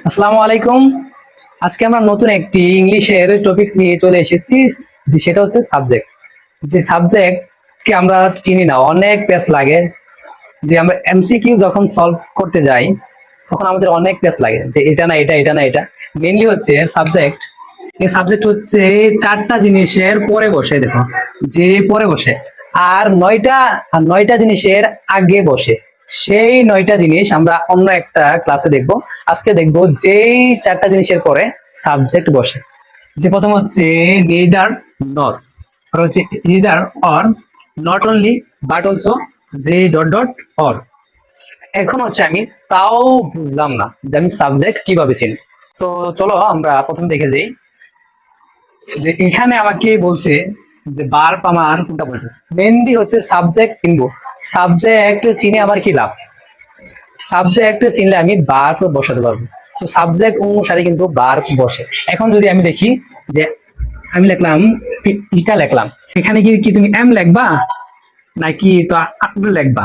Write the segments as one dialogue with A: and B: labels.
A: আসসালামু আলাইকুম। আজকে আমরা নতুন একটি ইংলিশের টপিক নিয়ে চলে এসেছি, যে সেটা হচ্ছে সাবজেক্ট। যে সাবজেক্ট কে আমরা চিনি না, অনেক পেজ লাগে। যে আমরা এমসিকিউ যখন সলভ করতে যাই তখন আমাদের অনেক পেজ লাগে, যে এটা না এটা, এটা না এটা। মেইনলি হচ্ছে সাবজেক্ট। এই সাবজেক্ট হচ্ছে চারটা জিনিসের পরে বসে, দেখো, যে পরে বসে, আর নয়টা জিনিসের আগে বসে। সেই নয়টা জিনিস আমরা অন্য একটা ক্লাসে দেখবো। আজকে দেখবো যেই চারটা জিনিসের পরে সাবজেক্ট বসে। যে প্রথম হচ্ছে নেইদার নর, আর হচ্ছে either or, not only but also, যে ডট ডট অর। এখন হচ্ছে আমি তাও বুঝলাম না যে আমি সাবজেক্ট কিভাবে চিনি। তো চলো আমরা প্রথম দেখে যাই। যে এখানে আমাকে বলছে যে ভার্ব আমার কোনটা বলবে। মেনলি হচ্ছে সাবজেক্ট চিনবো। সাবজেক্ট চিনে আমার কি লাভ? সাবজেক্ট চিনলে আমি ভার্ব বসাতে পারবো। তো সাবজেক্ট অনুসারে কিন্তু ভার্ব বসে। এখন যদি আমি দেখি যে আমি লিখলাম ইটা লিখলাম, এখানে কি কি তুমি এম লিখবা নাকি তো আপনি লিখবা?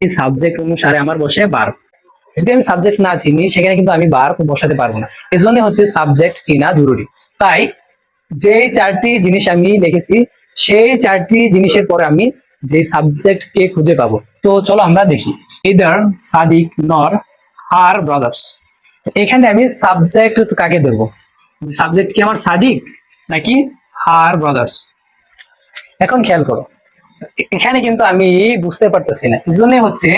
A: এই সাবজেক্ট অনুসারে আমার বসে ভার্ব। যদি আমি সাবজেক্ট না চিনি সেখানে কিন্তু আমি ভার্ব বসাতে পারবো না। এজন্য হচ্ছে সাবজেক্ট চিনা জরুরি। তাই যে চারটি জিনিস আমি লিখেছি সেই চারটি জিনিসের পরে আমি যে সাবজেক্ট কে খুঁজে পাবো। তো চলো আমরা দেখি। ইদার, সাদিক, নর, আর ব্রাদার্স। এখানে আমি সাবজেক্ট কাকে দেবো? সাবজেক্ট কি আমার সাদিক নাকি আর ব্রাদার্স? এখন খেয়াল করো, এখানে কিন্তু আমি বুঝতে পারতেছি না। এই জন্য হচ্ছে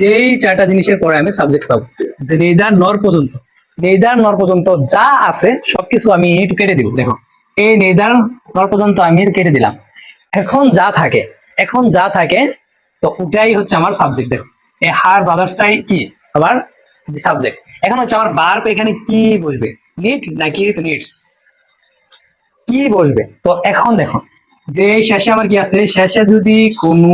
A: যেই চারটা জিনিসের পরে আমি সাবজেক্ট পাবো, যে নেইদার নর পর্যন্ত, নেইদার নর পর্যন্ত যা আছে সবকিছু আমি একটু কেটে দিব। দেখো, এই নেইদার নর পর্যন্ত আমি কেটে দিলাম। এখন যা থাকে, এখন যা থাকে তো ওটাই হচ্ছে আমার সাবজেক্ট। দেখো, এই হার ব্রাদার্সটাই কি আবার সাবজেক্ট। এখন হচ্ছে আমার ভার্ব এখানে কি বসবে, নিড নাকি নিডস, কি বসবে? তো এখন দেখো, যে শেষে আমার কি আছে, শেষে যদি কোনো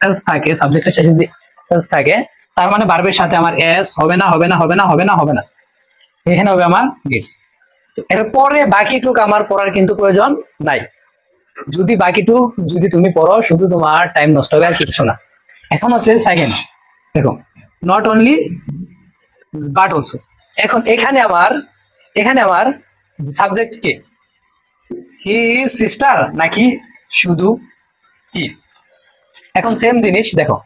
A: এস থাকে, সাবজেক্টের শেষে যদি এস থাকে, তার মানে ভার্বের সাথে আমার এস হবে না, হবে না, হবে না, হবে না, হবে না। এখানে হবে আমার নিডস। এরপরে বাকিটুক আমার পড়ার কিন্তু প্রয়োজন নাই। যদি বাকিটুক যদি তুমি পড়ো, শুধু তোমার টাইম নষ্ট হবে আর কিছু না। এখন হচ্ছে সেকেন্ড, দেখো, নট অনলি বাট অলসো। এখন এখানে আমার সাবজেক্ট কে, হি সিস্টার নাকি শুধু কি? এখন সেম জিনিস দেখো,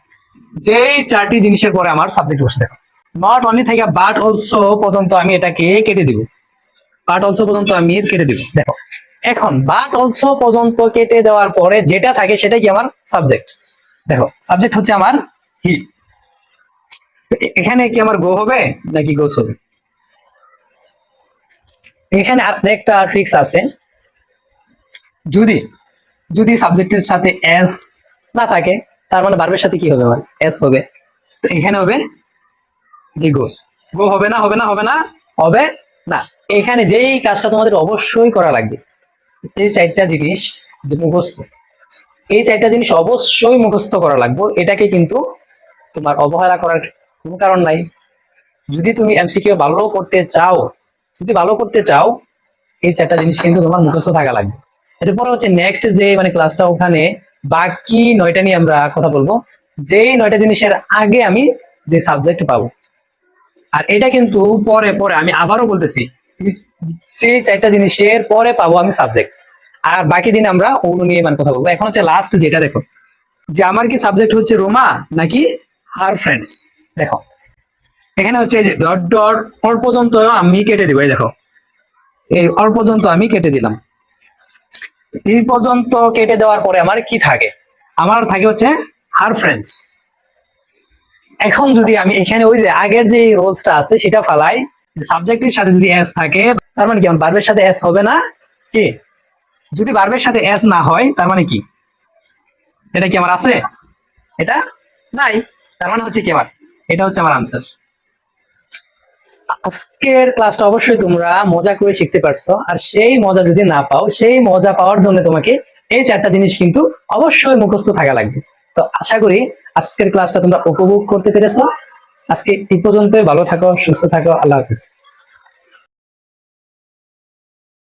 A: যেই চারটি জিনিসের পরে আমার সাবজেক্ট বসে, দেখো, নট অনলি থেকে বাট অলসো পর্যন্ত আমি এটাকে কেটে দিব। বাট অলসো পর্যন্ত আমি কেটে দিব। দেখো, এখন বাট অলসো পর্যন্ত কেটে দেওয়ার পরে যেটা থাকে সেটা কি আমার সাবজেক্ট। দেখো, সাবজেক্ট হচ্ছে আমার হি। এখানে কি আমার গো হবে নাকি গোস হবে? এখানে আরেকটা ট্রিক্স আছে। যদি যদি সাবজেক্টের সাথে এস না থাকে, তার মানে ভার্বের সাথে কি হবে, আমার এস হবে। তো এখানে হবে যে গোস। গো হবে না, হবে না, হবে না, হবে না। এখানে যেই কাজটা তোমাদের অবশ্যই করা লাগবে, এই চারটা জিনিস যে মুখস্থ, এই চারটা জিনিস অবশ্যই মুখস্থ করা লাগবে। এটাকে কিন্তু তোমার অবহেলা করার কোনো কারণ নাই। যদি তুমি এমসিকিউ ভালো করতে চাও, যদি ভালো করতে চাও, এই চারটা জিনিস কিন্তু তোমার মুখস্থ থাকা লাগবে। এরপরে হচ্ছে নেক্সট যে মানে ক্লাসটা, ওখানে বাকি নয়টা নিয়ে আমরা কথা বলবো। যেই নয়টা জিনিসের আগে আমি যে সাবজেক্ট পাবো, আর এটা কিন্তু পরে পরে আমি আবারও বলতেছি, যে চারটা জিনিসের পরে পাবো আমি সাবজেক্ট। আর বাকি দিন আমরা অন্য নিয়ে মানে কথা বলবো। এখন হচ্ছে লাস্ট যেটা, দেখো, যে আমার কি সাবজেক্ট হচ্ছে রোমা নাকি হার ফ্রেন্ডস। দেখো, এখানে হচ্ছে এই যে ডট ডট ওর পর্যন্ত আমি কেটে দিব। এই দেখো, এই ওর পর্যন্ত আমি কেটে দিলাম। এই পর্যন্ত কেটে দেওয়ার পরে আমার কি থাকে? আমার থাকে হচ্ছে হার ফ্রেন্ডস। এখন যদি আমি এখানে ওই যে আগের যে রোলসটা আছে সেটা ফালাই, সাবজেক্টের সাথে যদি এস থাকে, তার মানে কি আমার ভার্বের সাথে এস হবে না কি? যদি ভার্বের সাথে এস না হয় তার মানে কি? এটা কি আমার আছে? এটা নাই। তার মানে হচ্ছে কি আমার, এটা হচ্ছে আমার আনসার। আজকের ক্লাসটা অবশ্যই তোমরা মজা করে শিখতে পারছো। আর সেই মজা যদি না পাও, সেই মজা পাওয়ার জন্য তোমাকে এই চারটা জিনিস কিন্তু অবশ্যই মুখস্থ থাকা লাগবে। তো আশা করি আজকের ক্লাসটা তোমরা উপভোগ করতে পেরেছো। আজকে এই পর্যন্ত, ভালো থাকো, সুস্থ থাকো, আল্লাহ হাফিজ।